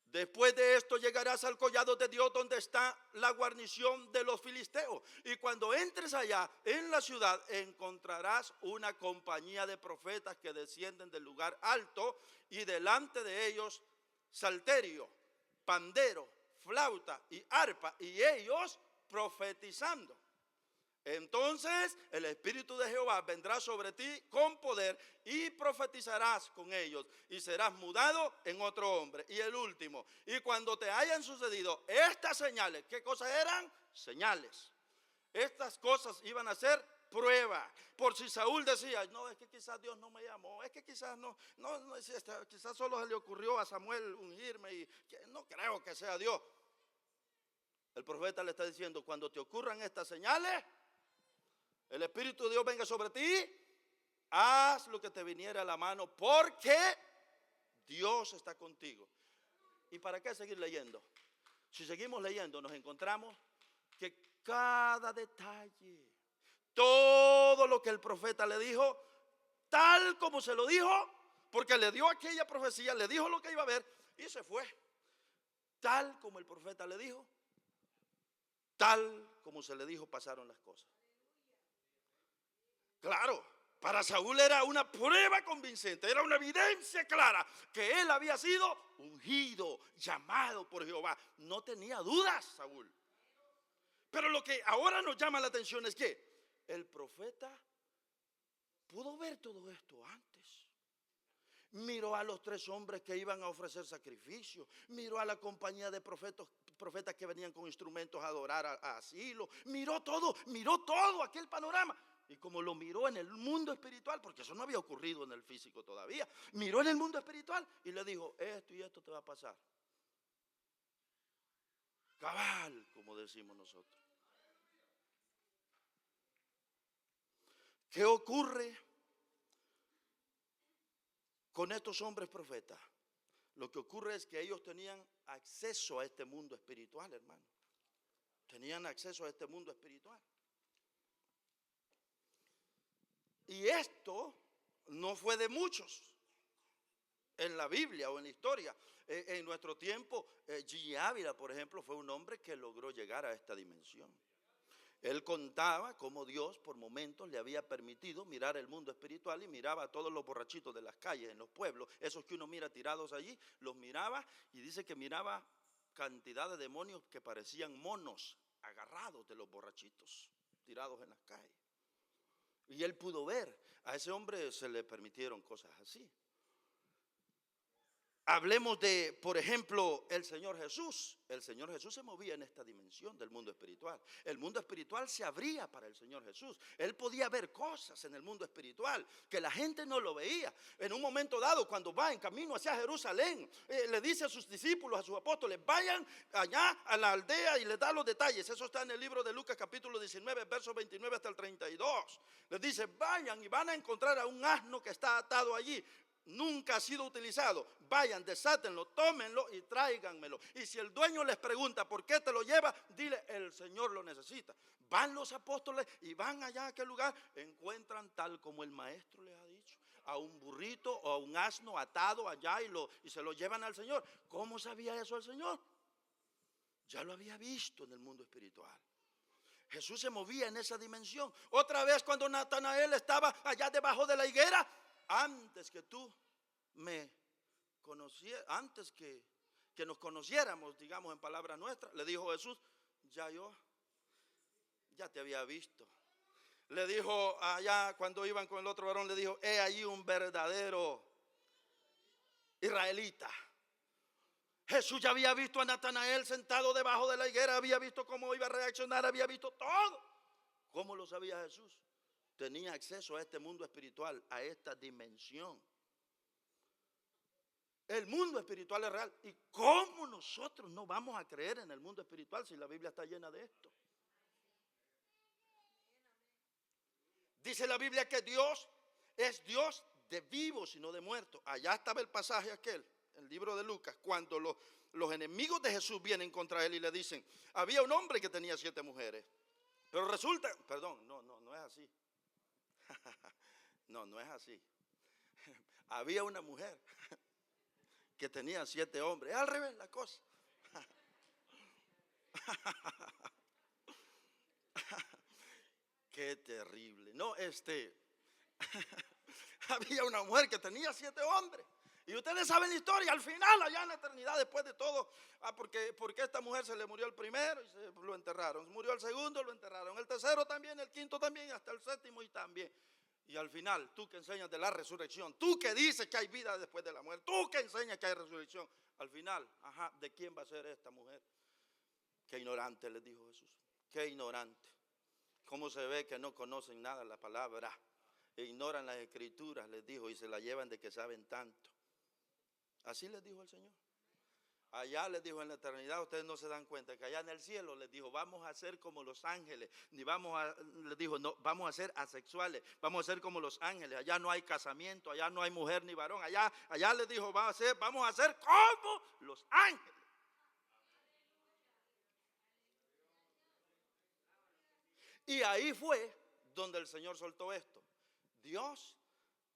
Después de esto llegarás al collado de Dios, donde está la guarnición de los filisteos. Y cuando entres allá en la ciudad, encontrarás una compañía de profetas que descienden del lugar alto, y delante de ellos salterio, pandero, flauta y arpa, y ellos profetizando. Entonces el Espíritu de Jehová vendrá sobre ti con poder, y profetizarás con ellos, y serás mudado en otro hombre. Y el último, y cuando te hayan sucedido estas señales, ¿qué cosas eran? Señales. Estas cosas iban a ser prueba. Por si Saúl decía, no, es que quizás Dios no me llamó, es que quizás quizás solo se le ocurrió a Samuel ungirme, y no creo que sea Dios. El profeta le está diciendo, cuando te ocurran estas señales, el Espíritu de Dios venga sobre ti, haz lo que te viniera a la mano, porque Dios está contigo. ¿Y para qué seguir leyendo? Si seguimos leyendo, nos encontramos que cada detalle, todo lo que el profeta le dijo, tal como se lo dijo, porque le dio aquella profecía, le dijo lo que iba a ver y se fue. Tal como el profeta le dijo, tal como se le dijo, pasaron las cosas. Claro, para Saúl era una prueba convincente, era una evidencia clara que él había sido ungido, llamado por Jehová. No tenía dudas Saúl. Pero lo que ahora nos llama la atención es que el profeta pudo ver todo esto antes. Miró a los 3 hombres que iban a ofrecer sacrificio, miró a la compañía de profetas que venían con instrumentos a adorar a Asilo, miró todo aquel panorama. Y como lo miró en el mundo espiritual, porque eso no había ocurrido en el físico todavía, miró en el mundo espiritual y le dijo, esto y esto te va a pasar. Cabal, como decimos nosotros. ¿Qué ocurre con estos hombres profetas? Lo que ocurre es que ellos tenían acceso a este mundo espiritual, hermano. Tenían acceso a este mundo espiritual. Y esto no fue de muchos en la Biblia o en la historia. En nuestro tiempo, G. Ávila, por ejemplo, fue un hombre que logró llegar a esta dimensión. Él contaba cómo Dios por momentos le había permitido mirar el mundo espiritual, y miraba a todos los borrachitos de las calles, en los pueblos, esos que uno mira tirados allí, los miraba, y dice que miraba cantidad de demonios que parecían monos agarrados de los borrachitos tirados en las calles. Y él pudo ver, a ese hombre se le permitieron cosas así. Hablemos de, por ejemplo, el Señor Jesús. El Señor Jesús se movía en esta dimensión del mundo espiritual. El mundo espiritual se abría para el Señor Jesús. Él podía ver cosas en el mundo espiritual que la gente no lo veía. En un momento dado, cuando va en camino hacia Jerusalén, le dice a sus discípulos, a sus apóstoles, vayan allá a la aldea, y les da los detalles. Eso está en el libro de Lucas capítulo 19, versos 29 hasta el 32. Les dice, vayan y van a encontrar a un asno que está atado allí. Nunca ha sido utilizado. Vayan, desátenlo, tómenlo y tráiganmelo. Y si el dueño les pregunta por qué te lo lleva, dile, el Señor lo necesita. Van los apóstoles y van allá a aquel lugar, encuentran tal como el maestro les ha dicho, a un burrito o a un asno atado allá, y se lo llevan al Señor. ¿Cómo sabía eso el Señor? Ya lo había visto en el mundo espiritual. Jesús se movía en esa dimensión. Otra vez, cuando Natanael estaba allá debajo de la higuera, antes que tú me conocieras, antes que nos conociéramos, digamos en palabras nuestras, le dijo Jesús, ya te había visto. Le dijo allá cuando iban con el otro varón, le dijo, he ahí un verdadero israelita. Jesús ya había visto a Natanael sentado debajo de la higuera, había visto cómo iba a reaccionar, había visto todo. ¿Cómo lo sabía Jesús? Tenía acceso a este mundo espiritual, a esta dimensión. El mundo espiritual es real. ¿Y cómo nosotros no vamos a creer en el mundo espiritual si la Biblia está llena de esto? Dice la Biblia que Dios es Dios de vivos y no de muertos. Allá estaba el pasaje aquel, el libro de Lucas, cuando los enemigos de Jesús vienen contra él y le dicen, había un hombre que tenía 7 mujeres. Pero resulta, perdón, no es así. No es así. Había una mujer que tenía 7 hombres. Es al revés la cosa. Qué terrible. No, había una mujer que tenía 7 hombres. Y ustedes saben la historia, al final, allá en la eternidad, después de todo, porque esta mujer se le murió el primero y lo enterraron. Murió el segundo, lo enterraron. El tercero también, el quinto también, hasta el séptimo y también. Y al final, tú que enseñas de la resurrección, tú que dices que hay vida después de la muerte, tú que enseñas que hay resurrección, al final, ¿de quién va a ser esta mujer? Qué ignorante, les dijo Jesús. Qué ignorante. ¿Cómo se ve que no conocen nada la palabra? Ignoran las escrituras, les dijo, y se la llevan de que saben tanto. Así les dijo el Señor. Allá les dijo en la eternidad, ustedes no se dan cuenta que allá en el cielo les dijo, vamos a ser como los ángeles. Les dijo, no, vamos a ser asexuales, vamos a ser como los ángeles. Allá no hay casamiento, allá no hay mujer ni varón. Allá les dijo, vamos a ser como los ángeles. Y ahí fue donde el Señor soltó esto. Dios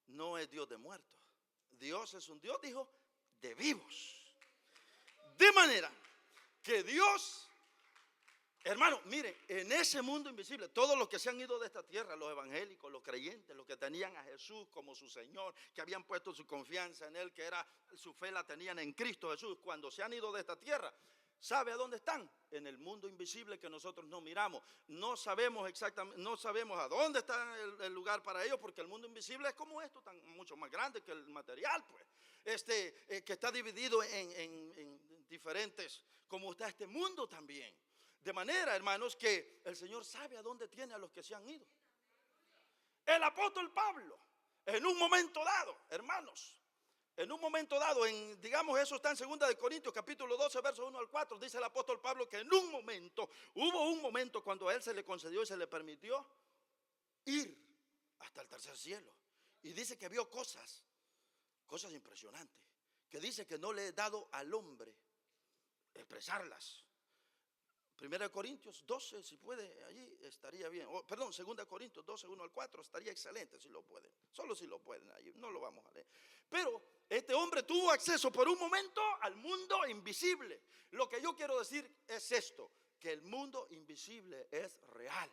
no es Dios de muertos. Dios es un Dios, dijo, de vivos. De manera que Dios, hermano, miren, en ese mundo invisible, todos los que se han ido de esta tierra, los evangélicos, los creyentes, los que tenían a Jesús como su Señor, que habían puesto su confianza en Él, que era su fe la tenían en Cristo Jesús, cuando se han ido de esta tierra, ¿sabe a dónde están? En el mundo invisible que nosotros no miramos. No sabemos exactamente, no sabemos a dónde está el lugar para ellos, porque el mundo invisible es como esto, mucho más grande que el material, pues. Que está dividido en diferentes, como está este mundo también. De manera, hermanos, que el Señor sabe a dónde tiene a los que se han ido. El apóstol Pablo, en un momento dado, hermanos, en un momento dado, digamos eso está en 2 de Corintios capítulo 12 versos 1 al 4, dice el apóstol Pablo que hubo un momento cuando a él se le concedió y se le permitió ir hasta el tercer cielo. Y dice que vio cosas impresionantes, que dice que no le he dado al hombre expresarlas. 1 Corintios 12, si puede, allí estaría bien. Perdón, 2 Corintios 12, 1 al 4, estaría excelente si lo pueden. Solo si lo pueden, allí no lo vamos a leer. Pero este hombre tuvo acceso por un momento al mundo invisible. Lo que yo quiero decir es esto, que el mundo invisible es real.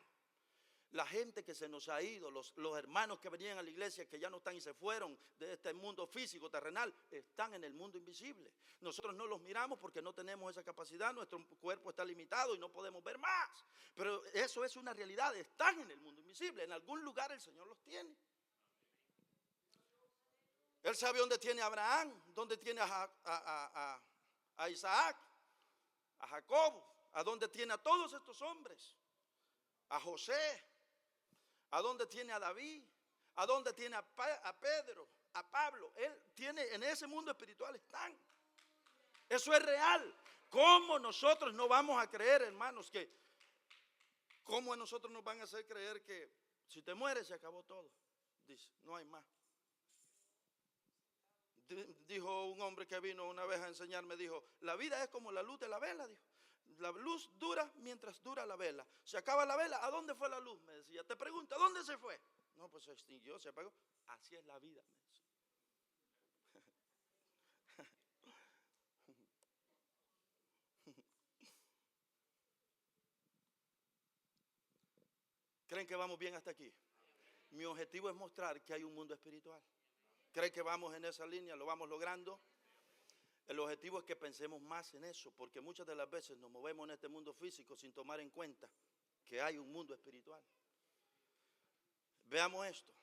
La gente que se nos ha ido, los hermanos que venían a la iglesia, que ya no están y se fueron de este mundo físico, terrenal, están en el mundo invisible. Nosotros no los miramos porque no tenemos esa capacidad, nuestro cuerpo está limitado y no podemos ver más. Pero eso es una realidad, están en el mundo invisible, en algún lugar el Señor los tiene. Él sabe dónde tiene a Abraham, dónde tiene a Isaac, a Jacob, a dónde tiene a todos estos hombres, a José. ¿A dónde tiene a David? ¿A dónde tiene a Pedro? A Pablo. Él tiene, en ese mundo espiritual están. Eso es real. ¿Cómo nosotros no vamos a creer, hermanos, cómo nosotros nos van a hacer creer que si te mueres se acabó todo? Dice, no hay más. Dijo un hombre que vino una vez a enseñarme, dijo, la vida es como la luz de la vela, dijo. La luz dura mientras dura la vela. Se acaba la vela, ¿a dónde fue la luz? Me decía, te pregunto, ¿a dónde se fue? No, pues se extinguió, se apagó. Así es la vida, me decía. ¿Creen que vamos bien hasta aquí? Mi objetivo es mostrar que hay un mundo espiritual. ¿Creen que vamos en esa línea? ¿Lo vamos logrando? El objetivo es que pensemos más en eso, porque muchas de las veces nos movemos en este mundo físico sin tomar en cuenta que hay un mundo espiritual. Veamos esto.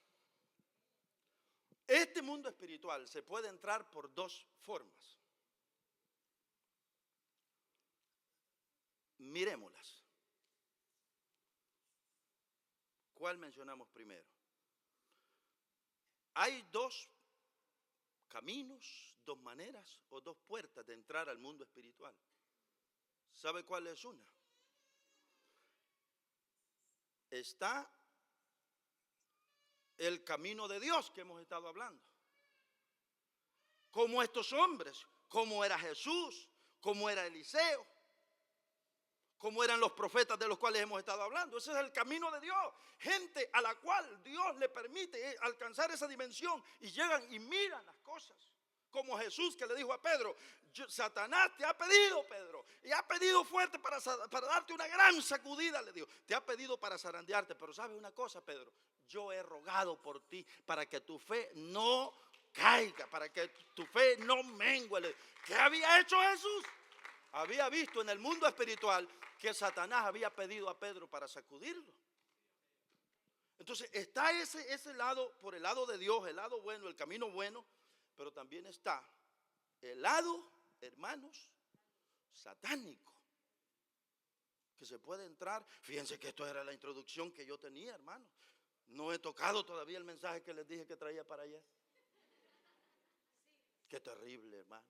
Este mundo espiritual se puede entrar por 2 formas. Mirémoslas. ¿Cuál mencionamos primero? Hay 2 caminos, dos maneras o dos puertas de entrar al mundo espiritual. ¿Sabe cuál es una? Está el camino de Dios que hemos estado hablando. Como estos hombres, como era Jesús, como era Eliseo, como eran los profetas de los cuales hemos estado hablando. Ese es el camino de Dios. Gente a la cual Dios le permite alcanzar esa dimensión y llegan y miran las cosas. Como Jesús, que le dijo a Pedro: Satanás te ha pedido, Pedro, y ha pedido fuerte para darte una gran sacudida, le dijo. Te ha pedido para zarandearte, pero ¿sabes una cosa, Pedro? Yo he rogado por ti para que tu fe no caiga, para que tu fe no mengue. ¿Qué había hecho Jesús? Había visto en el mundo espiritual que Satanás había pedido a Pedro para sacudirlo. Entonces está ese lado, por el lado de Dios, el lado bueno, el camino bueno, pero también está el lado, hermanos, satánico, que se puede entrar. Fíjense que esto era la introducción que yo tenía, hermanos. No he tocado todavía el mensaje que les dije que traía para ayer. Qué terrible, hermano.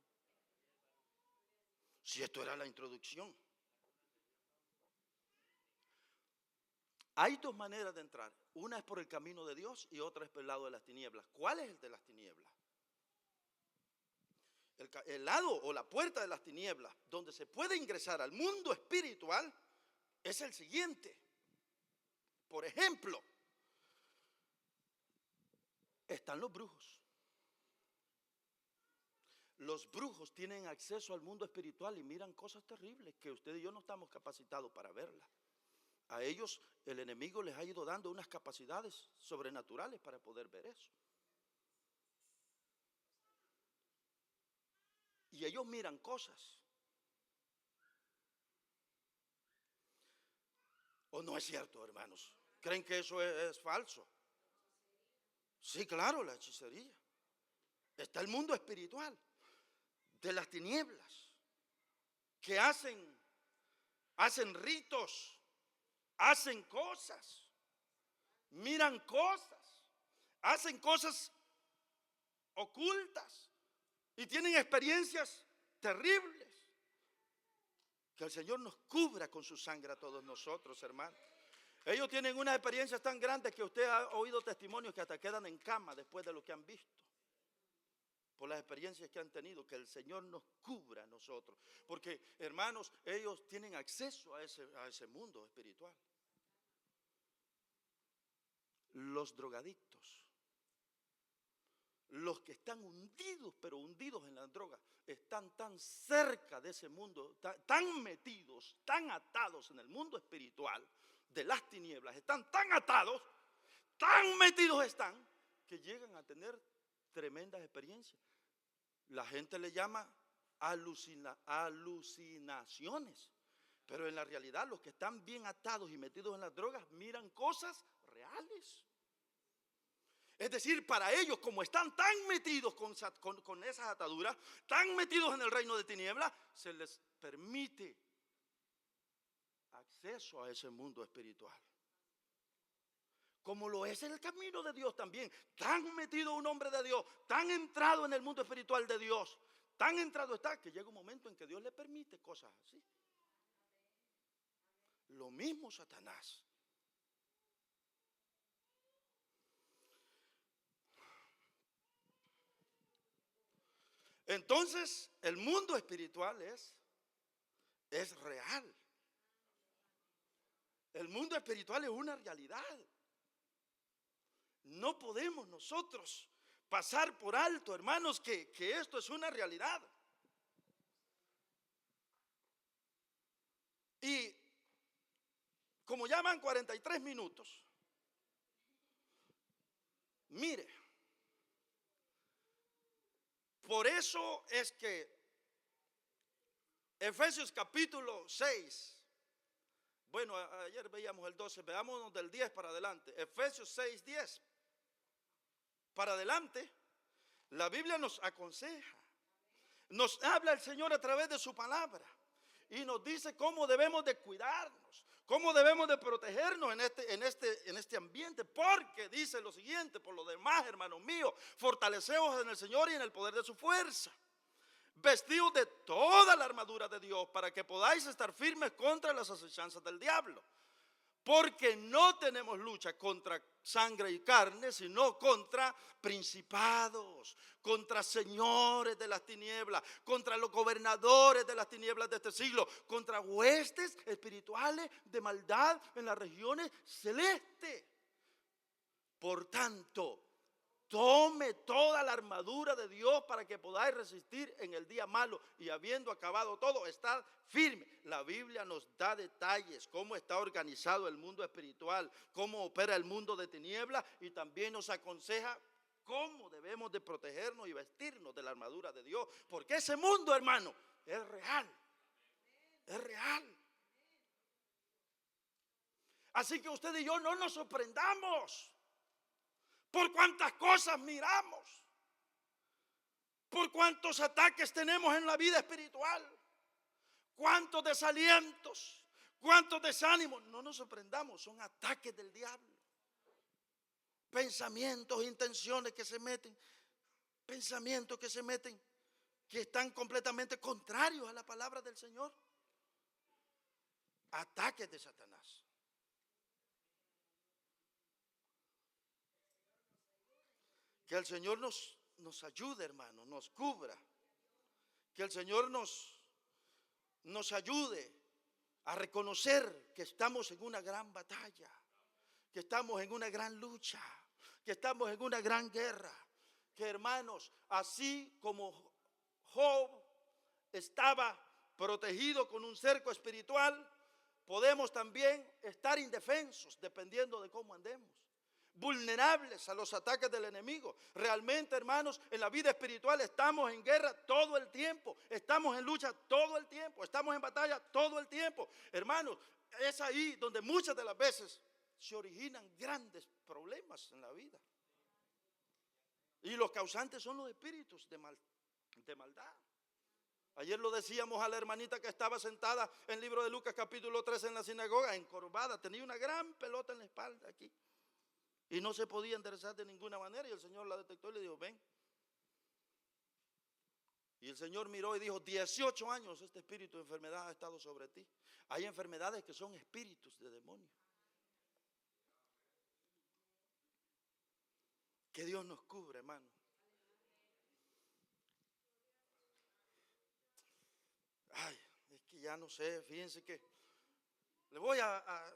Si esto era la introducción. Hay dos maneras de entrar. Una es por el camino de Dios y otra es por el lado de las tinieblas. ¿Cuál es el de las tinieblas? El lado o la puerta de las tinieblas donde se puede ingresar al mundo espiritual es el siguiente. Por ejemplo, están los brujos. Los brujos tienen acceso al mundo espiritual y miran cosas terribles que usted y yo no estamos capacitados para verlas. A ellos el enemigo les ha ido dando unas capacidades sobrenaturales para poder ver eso. Y ellos miran cosas. ¿O no es cierto, hermanos? ¿Creen que eso es falso? Sí, claro, la hechicería. Está el mundo espiritual de las tinieblas, que hacen ritos, hacen cosas, miran cosas, hacen cosas ocultas y tienen experiencias terribles. Que el Señor nos cubra con su sangre a todos nosotros, hermanos. Ellos tienen unas experiencias tan grandes que usted ha oído testimonios que hasta quedan en cama después de lo que han visto, por las experiencias que han tenido. Que el Señor nos cubra a nosotros, porque, hermanos, ellos tienen acceso a ese mundo espiritual. Los drogadictos, los que están hundidos, pero hundidos en las drogas, están tan cerca de ese mundo, tan metidos, tan atados en el mundo espiritual de las tinieblas, están tan atados, tan metidos están, que llegan a tener tremendas experiencias. La gente le llama alucinaciones, pero en la realidad los que están bien atados y metidos en las drogas miran cosas reales. Es decir, para ellos, como están tan metidos con esas ataduras, tan metidos en el reino de tinieblas, se les permite acceso a ese mundo espiritual. Como lo es en el camino de Dios también. Tan metido un hombre de Dios, tan entrado en el mundo espiritual de Dios, tan entrado está que llega un momento en que Dios le permite cosas así. Lo mismo Satanás. Entonces, el mundo espiritual es real. El mundo espiritual es una realidad. No podemos nosotros pasar por alto, hermanos, que esto es una realidad. Y como ya van 43 minutos, mire, por eso es que Efesios capítulo 6, bueno, ayer veíamos el 12, veámonos del 10 para adelante. Efesios 6, 10 para adelante, la Biblia nos aconseja, nos habla el Señor a través de su palabra y nos dice cómo debemos de cuidarnos, ¿Cómo debemos de protegernos en este ambiente? Porque dice lo siguiente: por lo demás, hermanos míos, fortaleceos en el Señor y en el poder de su fuerza. Vestidos de toda la armadura de Dios para que podáis estar firmes contra las acechanzas del diablo. Porque no tenemos lucha contra sangre y carne, sino contra principados, contra señores de las tinieblas, contra los gobernadores de las tinieblas de este siglo, contra huestes espirituales de maldad en las regiones celestes. Por tanto, tome toda la armadura de Dios para que podáis resistir en el día malo, y habiendo acabado todo, estad firme. La Biblia nos da detalles, cómo está organizado el mundo espiritual, cómo opera el mundo de tinieblas, y también nos aconseja cómo debemos de protegernos y vestirnos de la armadura de Dios, porque ese mundo, hermano, es real, es real. Así que usted y yo no nos sorprendamos por cuántas cosas miramos, por cuántos ataques tenemos en la vida espiritual, cuántos desalientos, cuántos desánimos. No nos sorprendamos, son ataques del diablo. Pensamientos, intenciones que se meten, pensamientos que se meten, que están completamente contrarios a la palabra del Señor. Ataques de Satanás. Que el Señor nos ayude, hermano, nos cubra. Que el Señor nos ayude a reconocer que estamos en una gran batalla, que estamos en una gran lucha, que estamos en una gran guerra. Que, hermanos, así como Job estaba protegido con un cerco espiritual, podemos también estar indefensos dependiendo de cómo andemos, vulnerables a los ataques del enemigo. Realmente, hermanos, en la vida espiritual estamos en guerra todo el tiempo, estamos en lucha todo el tiempo, estamos en batalla todo el tiempo. Hermanos, es ahí donde muchas de las veces se originan grandes problemas en la vida. Y los causantes son los espíritus de maldad. Ayer lo decíamos a la hermanita que estaba sentada en el libro de Lucas capítulo 3 en la sinagoga, encorvada, tenía una gran pelota en la espalda aquí. Y no se podía enderezar de ninguna manera, y el Señor la detectó y le dijo: ven. Y el Señor miró y dijo: 18 años este espíritu de enfermedad ha estado sobre ti. Hay enfermedades que son espíritus de demonios. Que Dios nos cubra, hermano. Ay, es que ya no sé, fíjense que le voy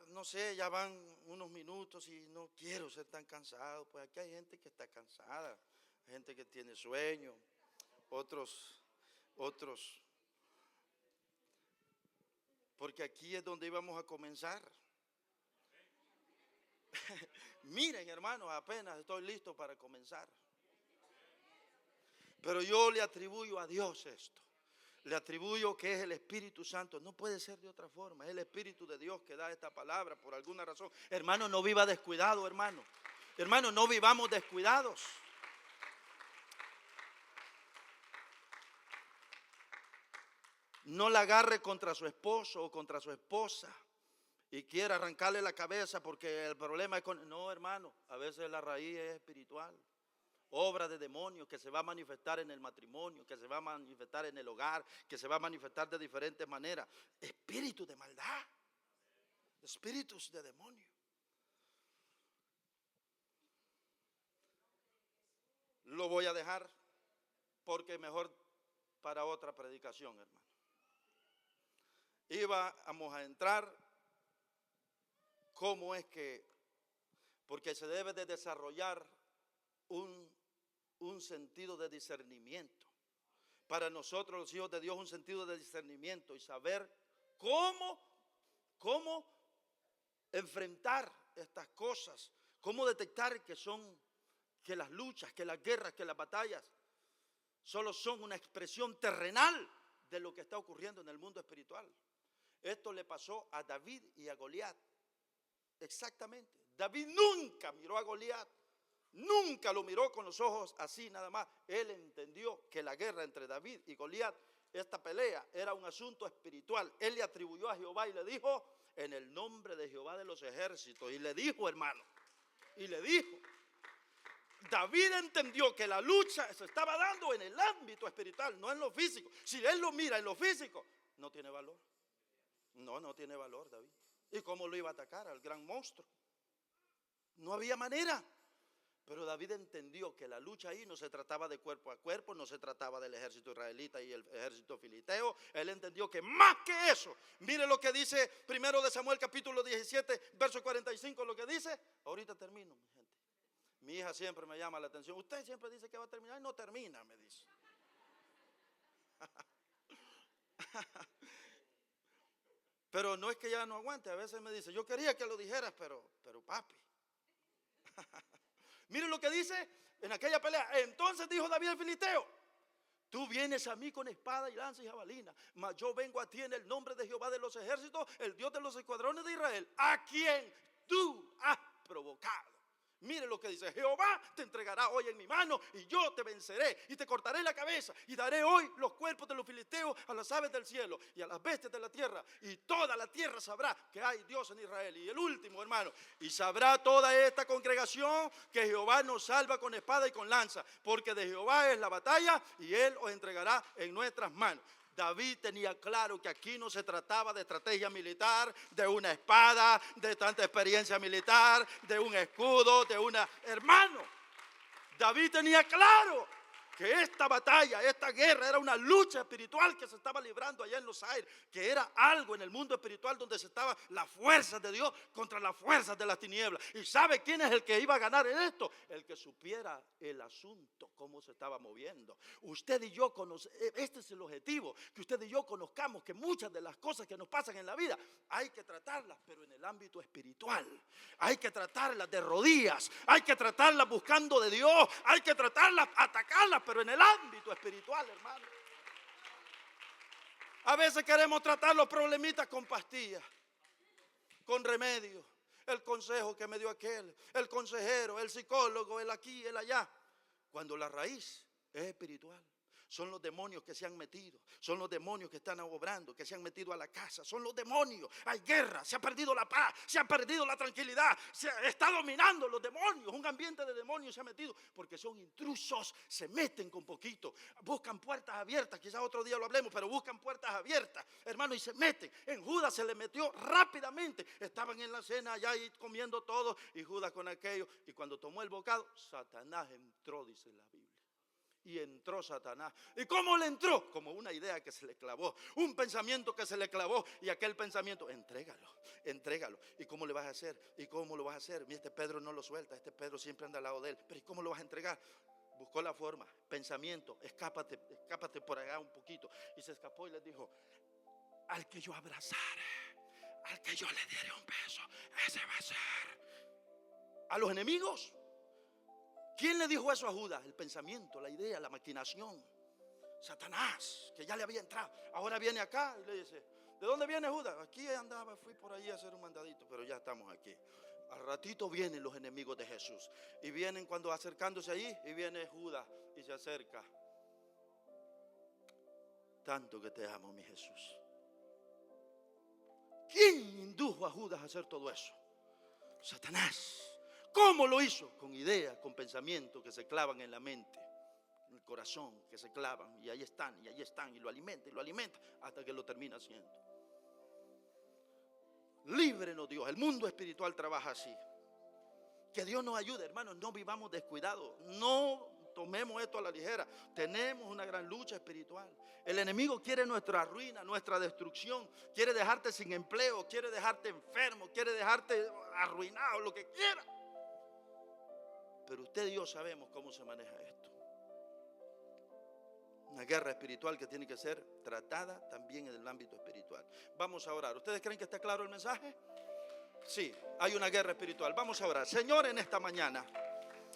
no sé, ya van unos minutos y no quiero ser tan cansado. Pues aquí hay gente que está cansada, gente que tiene sueño, otros, porque aquí es donde íbamos a comenzar. Miren, hermanos, apenas estoy listo para comenzar. Pero yo le atribuyo a Dios esto. Le atribuyo que es el Espíritu Santo. No puede ser de otra forma. Es el Espíritu de Dios que da esta palabra por alguna razón. Hermano, no viva descuidado, hermano. Hermano, no vivamos descuidados. No la agarre contra su esposo o contra su esposa y quiera arrancarle la cabeza porque el problema es con... No, hermano, a veces la raíz es espiritual. Obra de demonios que se va a manifestar en el matrimonio, que se va a manifestar en el hogar, que se va a manifestar de diferentes maneras. Espíritu de maldad, espíritus de demonio. Lo voy a dejar porque mejor para otra predicación, hermano. Íbamos a entrar cómo es que, porque se debe de desarrollar un sentido de discernimiento. Para nosotros los hijos de Dios, un sentido de discernimiento y saber cómo enfrentar estas cosas, cómo detectar que las luchas, que las guerras, que las batallas solo son una expresión terrenal de lo que está ocurriendo en el mundo espiritual. Esto le pasó a David y a Goliat. Exactamente. David nunca miró a Goliat. Nunca lo miró con los ojos así nada más. Él entendió que la guerra entre David y Goliat, esta pelea, era un asunto espiritual. Él le atribuyó a Jehová y le dijo: en el nombre de Jehová de los ejércitos. Y le dijo, hermano, y le dijo, David entendió que la lucha se estaba dando en el ámbito espiritual, no en lo físico. Si él lo mira en lo físico, no tiene valor. No tiene valor, David. ¿Y cómo lo iba a atacar al gran monstruo? No había manera. Pero David entendió que la lucha ahí no se trataba de cuerpo a cuerpo, no se trataba del ejército israelita y el ejército filisteo. Él entendió que más que eso, mire lo que dice 1 de Samuel capítulo 17, verso 45, lo que dice. Ahorita termino, mi gente. Mi hija siempre me llama la atención. Usted siempre dice que va a terminar y no termina, me dice. Pero no es que ella no aguante, a veces me dice, yo quería que lo dijeras, pero papi. Miren lo que dice en aquella pelea. Entonces dijo David al filisteo, tú vienes a mí con espada y lanza y jabalina, mas yo vengo a ti en el nombre de Jehová de los ejércitos, el Dios de los escuadrones de Israel, a quien tú has provocado. Mire lo que dice, Jehová te entregará hoy en mi mano y yo te venceré y te cortaré la cabeza y daré hoy los cuerpos de los filisteos a las aves del cielo y a las bestias de la tierra, y toda la tierra sabrá que hay Dios en Israel. Y el último, hermano, y sabrá toda esta congregación que Jehová nos salva con espada y con lanza, porque de Jehová es la batalla y él os entregará en nuestras manos. David tenía claro que aquí no se trataba de estrategia militar, de una espada, de tanta experiencia militar, de un escudo, de una... Hermano, David tenía claro que esta batalla, esta guerra era una lucha espiritual que se estaba librando allá en los aires, que era algo en el mundo espiritual donde se estaba la fuerza de Dios contra las fuerzas de las tinieblas. ¿Y sabe quién es el que iba a ganar en esto? El que supiera el asunto, cómo se estaba moviendo. Usted y yo este es el objetivo, que usted y yo conozcamos que muchas de las cosas que nos pasan en la vida hay que tratarlas, pero en el ámbito espiritual. Hay que tratarlas de rodillas, hay que tratarlas buscando de Dios, hay que tratarlas, atacarlas, pero en el ámbito espiritual, hermano. A veces queremos tratar los problemitas con pastillas, con remedios, el consejo que me dio aquel, el consejero, el psicólogo, el aquí, el allá, cuando la raíz es espiritual. Son los demonios que se han metido, son los demonios que están obrando, que se han metido a la casa, son los demonios. Hay guerra, se ha perdido la paz, se ha perdido la tranquilidad, se está dominando los demonios, un ambiente de demonios se ha metido, porque son intrusos, se meten con poquito, buscan puertas abiertas, quizás otro día lo hablemos, pero buscan puertas abiertas, hermano, y se meten. En Judas se le metió rápidamente, estaban en la cena allá y comiendo todo, y Judas con aquello, y cuando tomó el bocado, Satanás entró, dice la Biblia. Y entró Satanás. ¿Y cómo le entró? Como una idea que se le clavó, un pensamiento que se le clavó, y aquel pensamiento, entrégalo. ¿Y cómo le vas a hacer? ¿Y cómo lo vas a hacer? Este Pedro no lo suelta, este Pedro siempre anda al lado de él, pero ¿y cómo lo vas a entregar? Buscó la forma, pensamiento, escápate por allá un poquito, y se escapó y les dijo, al que yo abrazare, al que yo le diere un beso, ese va a ser. A los enemigos. ¿Quién le dijo eso a Judas? El pensamiento, la idea, la maquinación. Satanás, que ya le había entrado. Ahora viene acá y le dice, ¿de dónde viene Judas? Aquí andaba, fui por ahí a hacer un mandadito, pero ya estamos aquí. Al ratito vienen los enemigos de Jesús. Y vienen cuando acercándose ahí, y viene Judas y se acerca. Tanto que te amo, mi Jesús. ¿Quién indujo a Judas a hacer todo eso? Satanás. ¿Cómo lo hizo? Con ideas, con pensamientos que se clavan en la mente, en el corazón, que se clavan, y ahí están, y lo alimenta, hasta que lo termina haciendo. Líbrenos, Dios. El mundo espiritual trabaja así. Que Dios nos ayude, hermanos. No vivamos descuidados. No tomemos esto a la ligera. Tenemos una gran lucha espiritual. El enemigo quiere nuestra ruina, nuestra destrucción. Quiere dejarte sin empleo, quiere dejarte enfermo, quiere dejarte arruinado, lo que quiera. Pero usted y yo sabemos cómo se maneja esto. Una guerra espiritual que tiene que ser tratada también en el ámbito espiritual. Vamos a orar. ¿Ustedes creen que está claro el mensaje? Sí, hay una guerra espiritual. Vamos a orar. Señor, en esta mañana,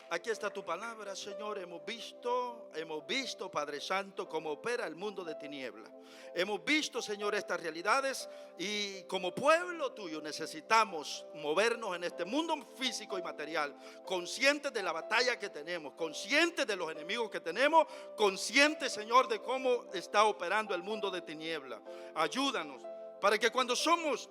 aquí está tu palabra, Señor. Hemos visto, Padre Santo, cómo opera el mundo de tinieblas. Hemos visto, Señor, estas realidades, y como pueblo tuyo necesitamos movernos en este mundo físico y material, conscientes de la batalla que tenemos, conscientes de los enemigos que tenemos, conscientes, Señor, de cómo está operando el mundo de tinieblas. Ayúdanos para que cuando somos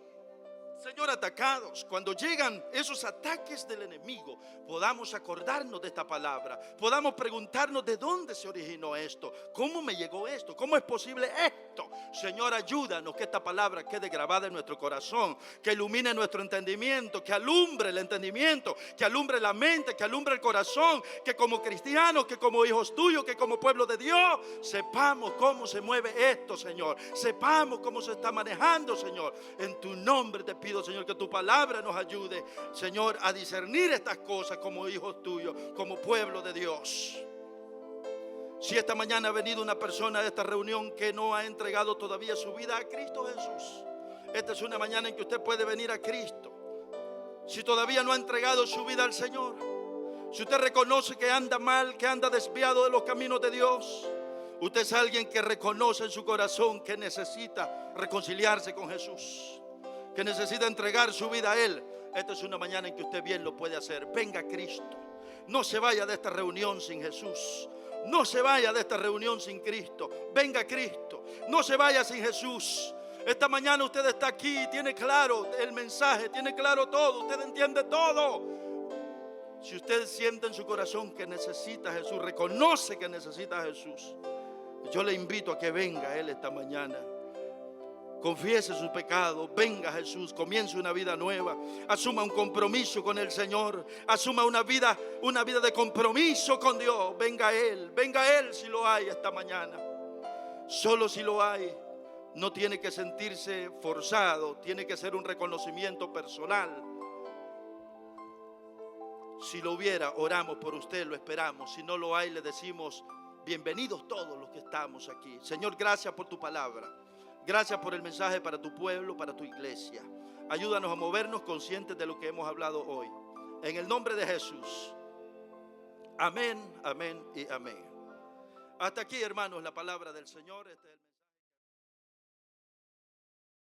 Señor, atacados. Cuando llegan esos ataques del enemigo, podamos acordarnos de esta palabra, podamos preguntarnos de dónde se originó esto, cómo me llegó esto, cómo es posible esto. Señor, ayúdanos que esta palabra quede grabada en nuestro corazón, que ilumine nuestro entendimiento, que alumbre el entendimiento, que alumbre la mente, que alumbre el corazón, que como cristianos, que como hijos tuyos, que como pueblo de Dios, sepamos cómo se mueve esto, Señor, sepamos cómo se está manejando, Señor. En tu nombre te pido, Señor, que tu palabra nos ayude, Señor, a discernir estas cosas como hijos tuyos, como pueblo de Dios. Si esta mañana ha venido una persona a esta reunión que no ha entregado todavía su vida a Cristo Jesús, esta es una mañana en que usted puede venir a Cristo. Si todavía no ha entregado su vida al Señor, si usted reconoce que anda mal, que anda desviado de los caminos de Dios, usted es alguien que reconoce en su corazón que necesita reconciliarse con Jesús, que necesita entregar su vida a Él. Esta es una mañana en que usted bien lo puede hacer. Venga a Cristo. No se vaya de esta reunión sin Jesús. No se vaya de esta reunión sin Cristo. Venga a Cristo. No se vaya sin Jesús. Esta mañana usted está aquí, tiene claro el mensaje, tiene claro todo, usted entiende todo. Si usted siente en su corazón que necesita a Jesús, reconoce que necesita a Jesús, yo le invito a que venga a Él esta mañana. Confiese sus pecados, venga a Jesús, comience una vida nueva, asuma un compromiso con el Señor, asuma una vida de compromiso con Dios. Venga a Él si lo hay esta mañana. Solo si lo hay, no tiene que sentirse forzado, tiene que ser un reconocimiento personal. Si lo hubiera, oramos por usted, lo esperamos. Si no lo hay, le decimos bienvenidos todos los que estamos aquí. Señor, gracias por tu palabra. Gracias por el mensaje para tu pueblo, para tu iglesia. Ayúdanos a movernos conscientes de lo que hemos hablado hoy. En el nombre de Jesús. Amén, amén y amén. Hasta aquí, hermanos, la palabra del Señor.